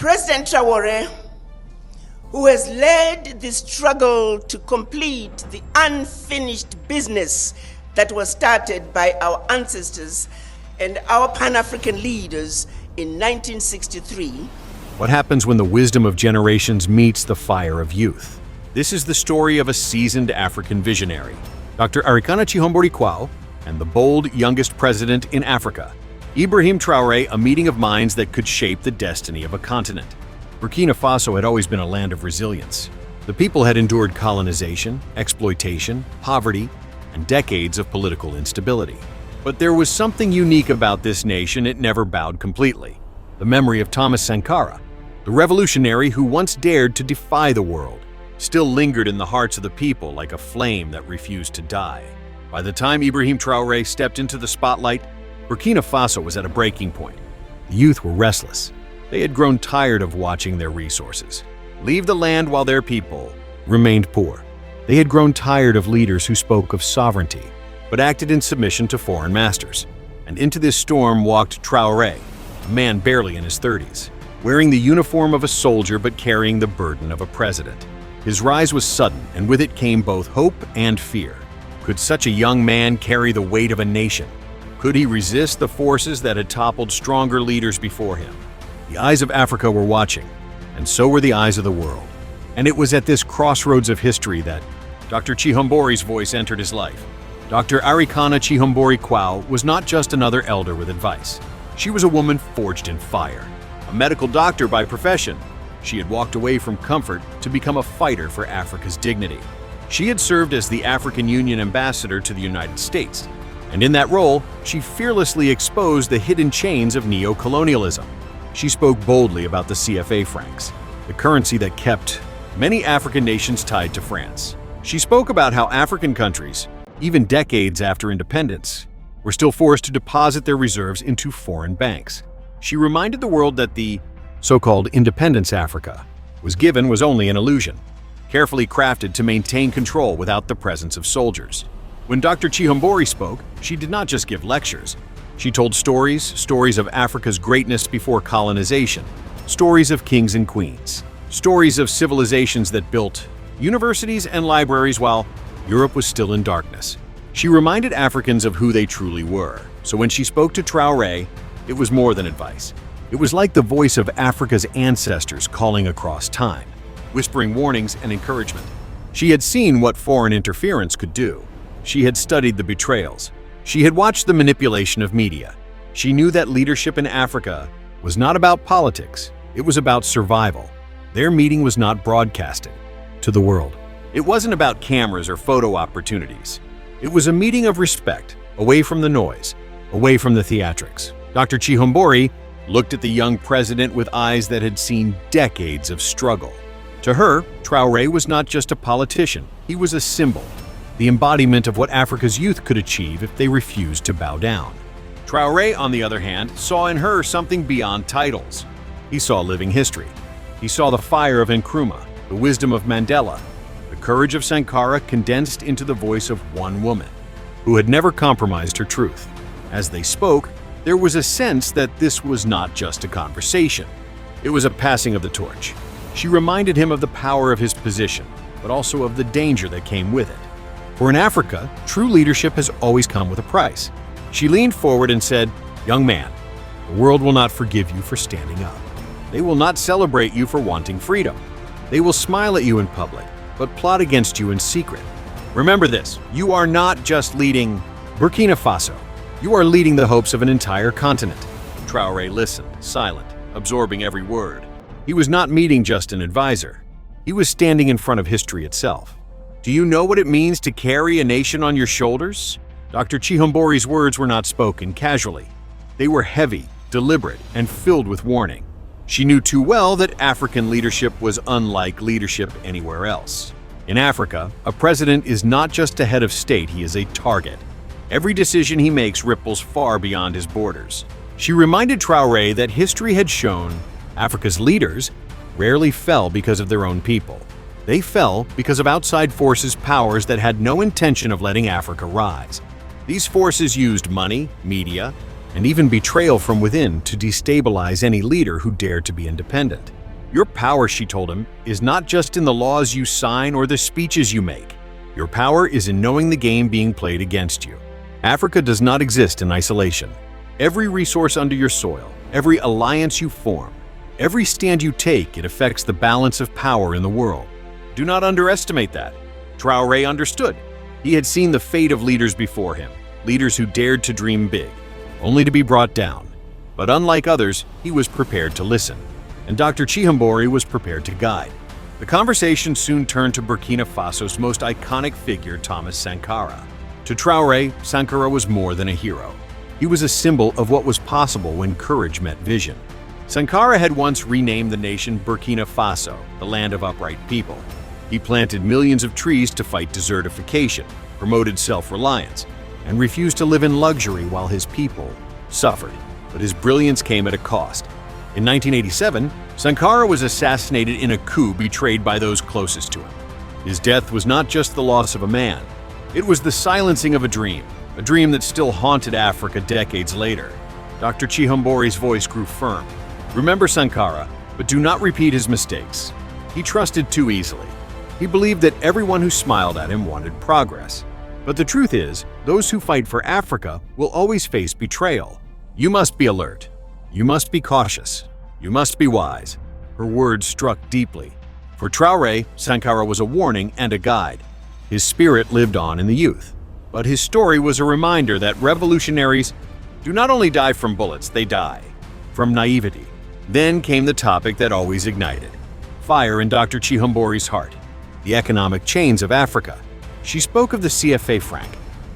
President Traore, who has led the struggle to complete the unfinished business that was started by our ancestors and our Pan-African leaders in 1963. What happens when the wisdom of generations meets the fire of youth? This is the story of a seasoned African visionary, Dr. Arikana Chihombori-Quao, and the bold youngest president in Africa, Ibrahim Traoré, a meeting of minds that could shape the destiny of a continent. Burkina Faso had always been a land of resilience. The people had endured colonization, exploitation, poverty, and decades of political instability. But there was something unique about this nation. It never bowed completely. The memory of Thomas Sankara, the revolutionary who once dared to defy the world, still lingered in the hearts of the people like a flame that refused to die. By the time Ibrahim Traoré stepped into the spotlight, Burkina Faso was at a breaking point. The youth were restless. They had grown tired of watching their resources leave the land while their people remained poor. They had grown tired of leaders who spoke of sovereignty, but acted in submission to foreign masters. And into this storm walked Traoré, a man barely in his 30s, wearing the uniform of a soldier but carrying the burden of a president. His rise was sudden, and with it came both hope and fear. Could such a young man carry the weight of a nation? Could he resist the forces that had toppled stronger leaders before him? The eyes of Africa were watching, and so were the eyes of the world. And it was at this crossroads of history that Dr. Chihombori's voice entered his life. Dr. Arikana Chihombori-Quao was not just another elder with advice. She was a woman forged in fire. A medical doctor by profession, she had walked away from comfort to become a fighter for Africa's dignity. She had served as the African Union ambassador to the United States, and in that role, she fearlessly exposed the hidden chains of neo-colonialism. She spoke boldly about the CFA francs, the currency that kept many African nations tied to France. She spoke about how African countries, even decades after independence, were still forced to deposit their reserves into foreign banks. She reminded the world that the so-called independence Africa was given was only an illusion, carefully crafted to maintain control without the presence of soldiers. When Dr. Chihombori spoke, she did not just give lectures. She told stories of Africa's greatness before colonization, stories of kings and queens, stories of civilizations that built universities and libraries while Europe was still in darkness. She reminded Africans of who they truly were. So when she spoke to Traoré, it was more than advice. It was like the voice of Africa's ancestors calling across time, whispering warnings and encouragement. She had seen what foreign interference could do. She had studied the betrayals. She had watched the manipulation of media. She knew that leadership in Africa was not about politics, it was about survival. Their meeting was not broadcasted to the world. It wasn't about cameras or photo opportunities. It was a meeting of respect, away from the noise, away from the theatrics. Dr. Chihombori looked at the young president with eyes that had seen decades of struggle. To her, Traoré was not just a politician, he was a symbol, the embodiment of what Africa's youth could achieve if they refused to bow down. Traoré, on the other hand, saw in her something beyond titles. He saw living history. He saw the fire of Nkrumah, the wisdom of Mandela, the courage of Sankara condensed into the voice of one woman, who had never compromised her truth. As they spoke, there was a sense that this was not just a conversation. It was a passing of the torch. She reminded him of the power of his position, but also of the danger that came with it. For in Africa, true leadership has always come with a price. She leaned forward and said, "Young man, the world will not forgive you for standing up. They will not celebrate you for wanting freedom. They will smile at you in public, but plot against you in secret. Remember this, you are not just leading Burkina Faso. You are leading the hopes of an entire continent." Traoré listened, silent, absorbing every word. He was not meeting just an advisor. He was standing in front of history itself. Do you know what it means to carry a nation on your shoulders? Dr. Chihombori's words were not spoken casually. They were heavy, deliberate, and filled with warning. She knew too well that African leadership was unlike leadership anywhere else. In Africa, a president is not just a head of state, he is a target. Every decision he makes ripples far beyond his borders. She reminded Traoré that history had shown Africa's leaders rarely fell because of their own people. They fell because of outside forces, powers that had no intention of letting Africa rise. These forces used money, media, and even betrayal from within to destabilize any leader who dared to be independent. Your power, she told him, is not just in the laws you sign or the speeches you make. Your power is in knowing the game being played against you. Africa does not exist in isolation. Every resource under your soil, every alliance you form, every stand you take, it affects the balance of power in the world. Do not underestimate that. Traore understood. He had seen the fate of leaders before him, leaders who dared to dream big, only to be brought down. But unlike others, he was prepared to listen, and Dr. Chihombori was prepared to guide. The conversation soon turned to Burkina Faso's most iconic figure, Thomas Sankara. To Traore, Sankara was more than a hero. He was a symbol of what was possible when courage met vision. Sankara had once renamed the nation Burkina Faso, the land of upright people. He planted millions of trees to fight desertification, promoted self-reliance, and refused to live in luxury while his people suffered. But his brilliance came at a cost. In 1987, Sankara was assassinated in a coup betrayed by those closest to him. His death was not just the loss of a man. It was the silencing of a dream that still haunted Africa decades later. Dr. Chihombori's voice grew firm. Remember Sankara, but do not repeat his mistakes. He trusted too easily. He believed that everyone who smiled at him wanted progress. But the truth is, those who fight for Africa will always face betrayal. You must be alert. You must be cautious. You must be wise. Her words struck deeply. For Traore, Sankara was a warning and a guide. His spirit lived on in the youth. But his story was a reminder that revolutionaries do not only die from bullets, they die from naivety. Then came the topic that always ignited: fire in Dr. Chihombori's heart. The economic chains of Africa. She spoke of the CFA franc,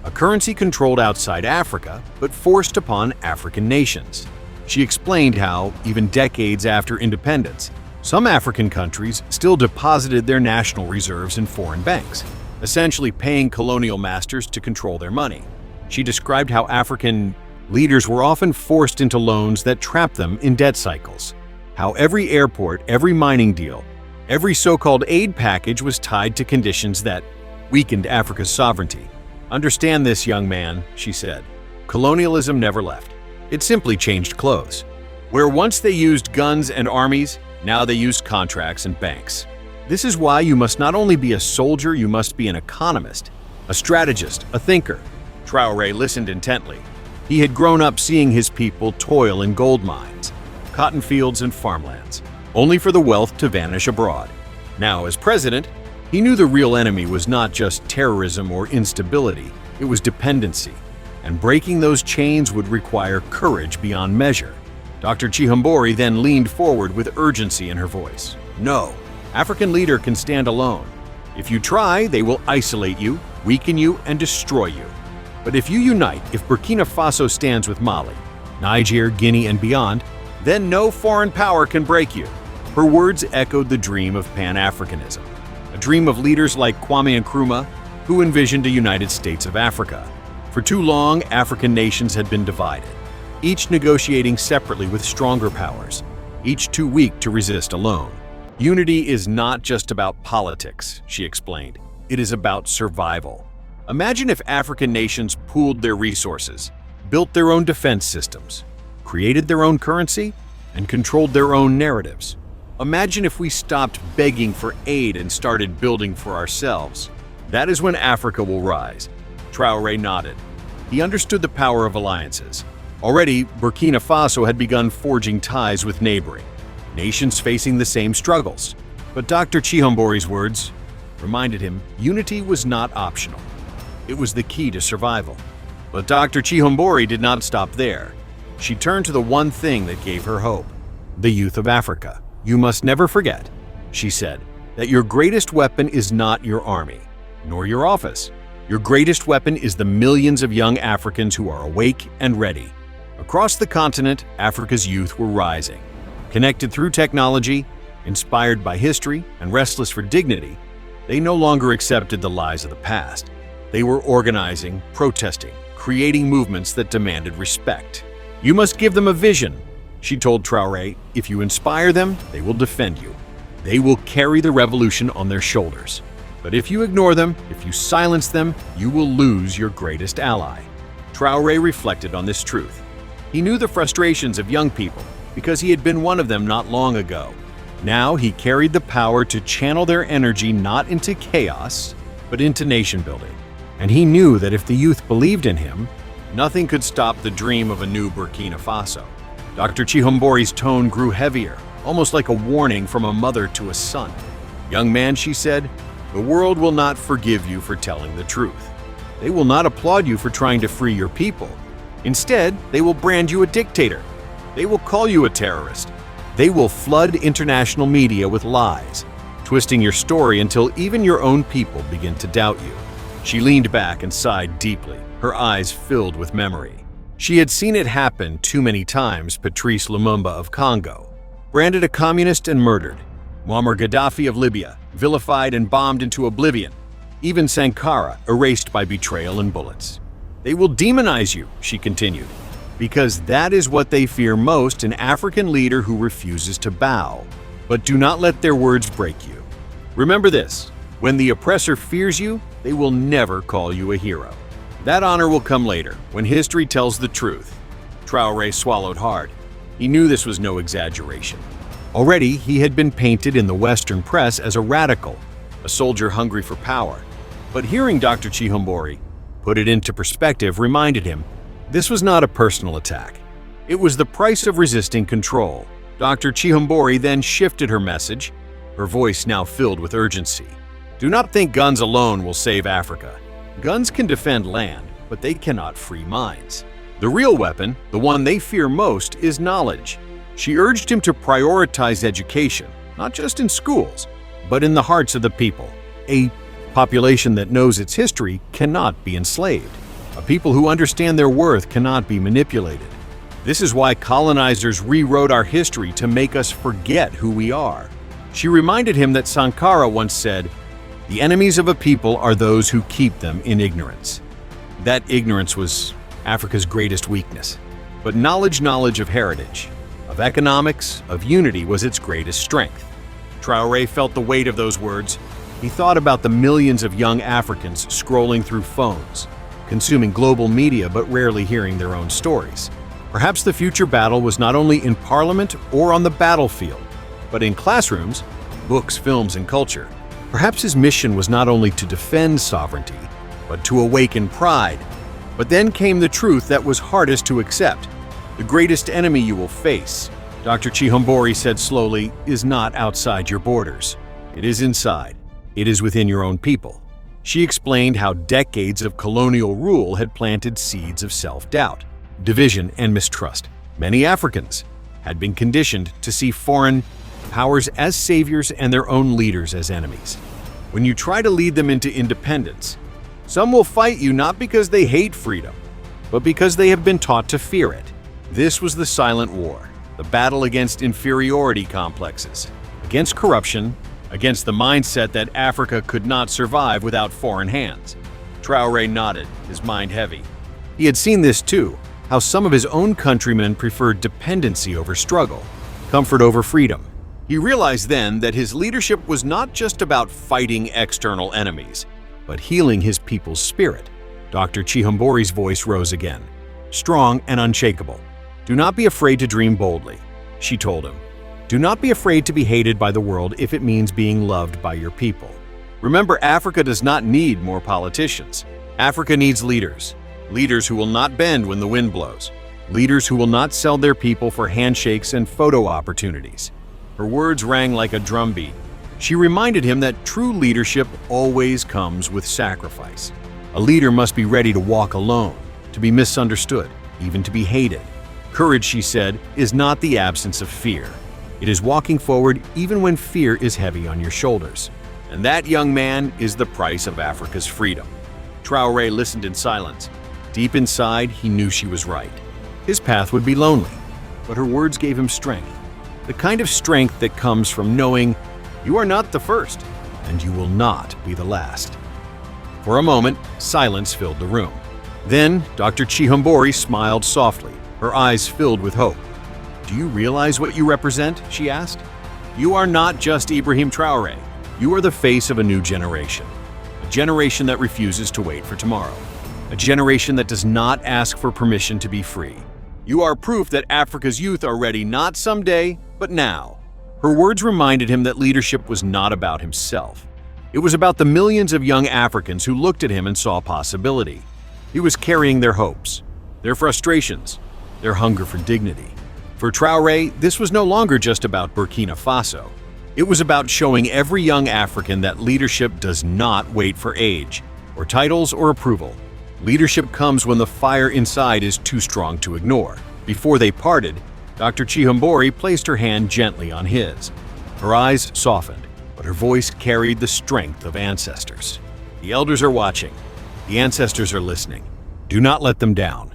a currency controlled outside Africa but forced upon African nations. She explained how, even decades after independence, some African countries still deposited their national reserves in foreign banks, essentially paying colonial masters to control their money. She described how African leaders were often forced into loans that trapped them in debt cycles, how every airport, every mining deal, every so-called aid package was tied to conditions that weakened Africa's sovereignty. Understand this, young man, she said. Colonialism never left. It simply changed clothes. Where once they used guns and armies, now they use contracts and banks. This is why you must not only be a soldier, you must be an economist, a strategist, a thinker. Traore listened intently. He had grown up seeing his people toil in gold mines, cotton fields and farmlands, only for the wealth to vanish abroad. Now, as president, he knew the real enemy was not just terrorism or instability, it was dependency, and breaking those chains would require courage beyond measure. Dr. Chihombori then leaned forward with urgency in her voice. No, African leader can stand alone. If you try, they will isolate you, weaken you, and destroy you. But if you unite, if Burkina Faso stands with Mali, Niger, Guinea, and beyond, then no foreign power can break you. Her words echoed the dream of Pan-Africanism, a dream of leaders like Kwame Nkrumah, who envisioned a United States of Africa. For too long, African nations had been divided, each negotiating separately with stronger powers, each too weak to resist alone. Unity is not just about politics, she explained. It is about survival. Imagine if African nations pooled their resources, built their own defense systems, created their own currency, and controlled their own narratives. Imagine if we stopped begging for aid and started building for ourselves. That is when Africa will rise. Traore nodded. He understood the power of alliances. Already, Burkina Faso had begun forging ties with neighboring nations facing the same struggles. But Dr. Chihombori's words reminded him unity was not optional. It was the key to survival. But Dr. Chihombori did not stop there. She turned to the one thing that gave her hope: the youth of Africa. You must never forget, she said, that your greatest weapon is not your army, nor your office. Your greatest weapon is the millions of young Africans who are awake and ready. Across the continent, Africa's youth were rising. Connected through technology, inspired by history, and restless for dignity, they no longer accepted the lies of the past. They were organizing, protesting, creating movements that demanded respect. You must give them a vision, she told Traore. If you inspire them, they will defend you. They will carry the revolution on their shoulders. But if you ignore them, if you silence them, you will lose your greatest ally. Traore reflected on this truth. He knew the frustrations of young people because he had been one of them not long ago. Now he carried the power to channel their energy not into chaos, but into nation building. And he knew that if the youth believed in him, nothing could stop the dream of a new Burkina Faso. Dr. Chihombori's tone grew heavier, almost like a warning from a mother to a son. "Young man," she said, "the world will not forgive you for telling the truth. They will not applaud you for trying to free your people. Instead, they will brand you a dictator. They will call you a terrorist. They will flood international media with lies, twisting your story until even your own people begin to doubt you." She leaned back and sighed deeply, her eyes filled with memory. She had seen it happen too many times. Patrice Lumumba of Congo, branded a communist and murdered. Muammar Gaddafi of Libya, vilified and bombed into oblivion. Even Sankara, erased by betrayal and bullets. "They will demonize you," she continued, "because that is what they fear most, an African leader who refuses to bow. But do not let their words break you. Remember this, when the oppressor fears you, they will never call you a hero. That honor will come later, when history tells the truth." Traore swallowed hard. He knew this was no exaggeration. Already, he had been painted in the Western press as a radical, a soldier hungry for power. But hearing Dr. Chihombori put it into perspective reminded him this was not a personal attack. It was the price of resisting control. Dr. Chihombori then shifted her message, her voice now filled with urgency. "Do not think guns alone will save Africa. Guns can defend land, but they cannot free minds. The real weapon, the one they fear most, is knowledge." She urged him to prioritize education, not just in schools, but in the hearts of the people. A population that knows its history cannot be enslaved. A people who understand their worth cannot be manipulated. This is why colonizers rewrote our history to make us forget who we are. She reminded him that Sankara once said, "The enemies of a people are those who keep them in ignorance." That ignorance was Africa's greatest weakness. But knowledge of heritage, of economics, of unity was its greatest strength. Traore felt the weight of those words. He thought about the millions of young Africans scrolling through phones, consuming global media but rarely hearing their own stories. Perhaps the future battle was not only in parliament or on the battlefield, but in classrooms, books, films, and culture. Perhaps his mission was not only to defend sovereignty, but to awaken pride. But then came the truth that was hardest to accept. The greatest enemy you will face, Dr. Chihombori said slowly, is not outside your borders. It is inside. It is within your own people. She explained how decades of colonial rule had planted seeds of self-doubt, division, and mistrust. Many Africans had been conditioned to see foreign powers as saviors and their own leaders as enemies. When you try to lead them into independence, some will fight you not because they hate freedom, but because they have been taught to fear it. This was the silent war, the battle against inferiority complexes, against corruption, against the mindset that Africa could not survive without foreign hands. Traore nodded, his mind heavy. He had seen this too, how some of his own countrymen preferred dependency over struggle, comfort over freedom. He realized then that his leadership was not just about fighting external enemies, but healing his people's spirit. Dr. Chihombori's voice rose again, strong and unshakable. "Do not be afraid to dream boldly," she told him. "Do not be afraid to be hated by the world if it means being loved by your people. Remember, Africa does not need more politicians. Africa needs leaders. Leaders who will not bend when the wind blows. Leaders who will not sell their people for handshakes and photo opportunities." Her words rang like a drumbeat. She reminded him that true leadership always comes with sacrifice. A leader must be ready to walk alone, to be misunderstood, even to be hated. Courage, she said, is not the absence of fear. It is walking forward even when fear is heavy on your shoulders. And that, young man, is the price of Africa's freedom. Traore listened in silence. Deep inside, he knew she was right. His path would be lonely, but her words gave him strength. The kind of strength that comes from knowing you are not the first, and you will not be the last. For a moment, silence filled the room. Then, Dr. Chihombori smiled softly, her eyes filled with hope. "Do you realize what you represent?" she asked. "You are not just Ibrahim Traoré. You are the face of a new generation. A generation that refuses to wait for tomorrow. A generation that does not ask for permission to be free. You are proof that Africa's youth are ready not someday, but now." Her words reminded him that leadership was not about himself. It was about the millions of young Africans who looked at him and saw possibility. He was carrying their hopes, their frustrations, their hunger for dignity. For Traore, this was no longer just about Burkina Faso. It was about showing every young African that leadership does not wait for age, or titles, or approval. Leadership comes when the fire inside is too strong to ignore. Before they parted, Dr. Chihombori placed her hand gently on his. Her eyes softened, but her voice carried the strength of ancestors. The elders are watching. The ancestors are listening. Do not let them down.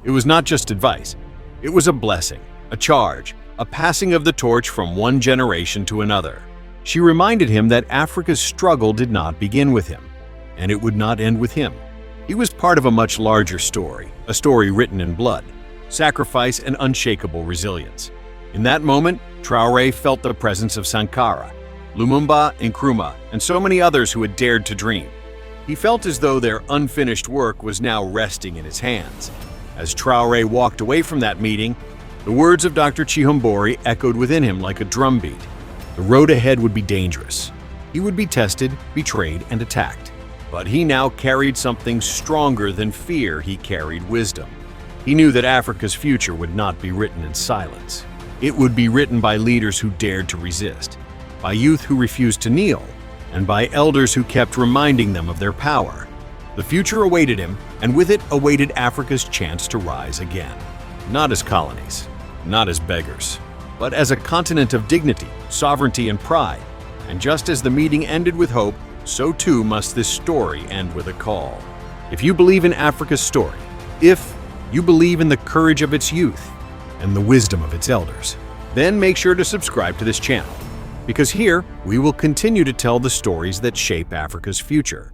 It was not just advice. It was a blessing, a charge, a passing of the torch from one generation to another. She reminded him that Africa's struggle did not begin with him, and it would not end with him. He was part of a much larger story, a story written in blood, sacrifice, and unshakable resilience. In that moment, Traore felt the presence of Sankara, Lumumba, Nkrumah, and so many others who had dared to dream. He felt as though their unfinished work was now resting in his hands. As Traore walked away from that meeting, the words of Dr. Chihombori echoed within him like a drumbeat. The road ahead would be dangerous. He would be tested, betrayed, and attacked. But he now carried something stronger than fear. He carried wisdom. He knew that Africa's future would not be written in silence. It would be written by leaders who dared to resist, by youth who refused to kneel, and by elders who kept reminding them of their power. The future awaited him, and with it awaited Africa's chance to rise again. Not as colonies, not as beggars, but as a continent of dignity, sovereignty, and pride. And just as the meeting ended with hope, so too must this story end with a call. If you believe in Africa's story, if you believe in the courage of its youth and the wisdom of its elders, then make sure to subscribe to this channel, because here we will continue to tell the stories that shape Africa's future.